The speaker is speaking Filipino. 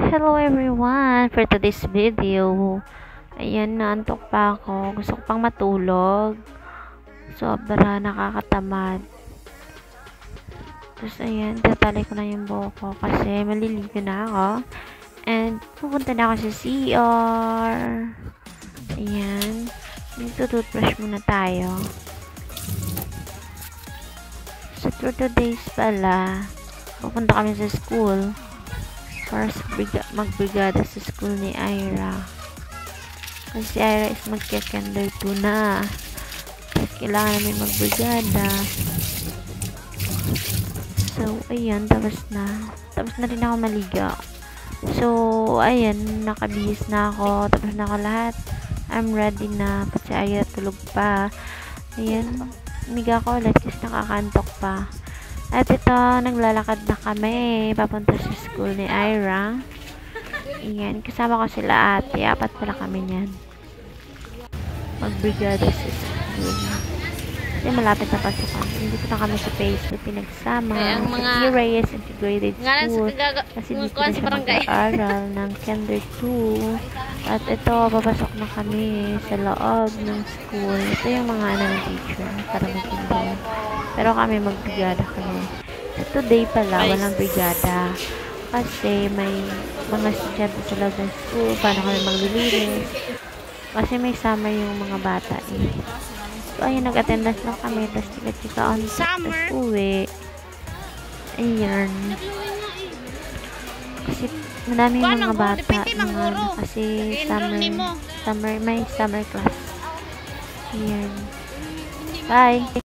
Hello everyone! For today's video, ayan, naantok pa ako. Gusto ko pang matulog. Sobra nakakatamad. Tapos ayan, tatali ko na yung buhok ko kasi maliligo na ako. And pupunta na ako sa CR. Ayan. Nagtutoothbrush muna tayo. So for today's pala, pupunta kami sa school para magbrigada sa school ni Ira. Kasi si Ira is magka-kinder 2 na. Tapos kailangan namin magbrigada. So, ayan, tapos na. Tapos na rin ako maligo. So, ayan, nakabihis na ako. Tapos na ako lahat. I'm ready na. Pati si Ira tulog pa. Ayan, miga ko ulit kasi nakakantok pa. At ito, naglalakad na kami papunta sa school ni Ira. Ayan, kasama ko sila ate. 4 pala kami niyan. Magbrigada sa school. Kasi malapit na pasukan. Hindi ko na kami sa Facebook pinagsama. Sa Reyes Integrated School. Kasi dito na siya mag-aaral ng Kinder 2. At ito, papasok na kami sa loob ng school. Ito yung mga ng teacher para mag-kinder. Pero kami magbrigada kami. So, today pala, walang brigada. Kasi may mga estudyante sa loob ng school. Paano kami maglilinis. Kasi may summer yung mga bata eh. So, ayun, nag-attendance lang kami. Tapos, chika-chika on set. Tapos, uwi. Ayan. Kasi, madami yung mga bata. Kasi, may summer class. Ayan. Bye!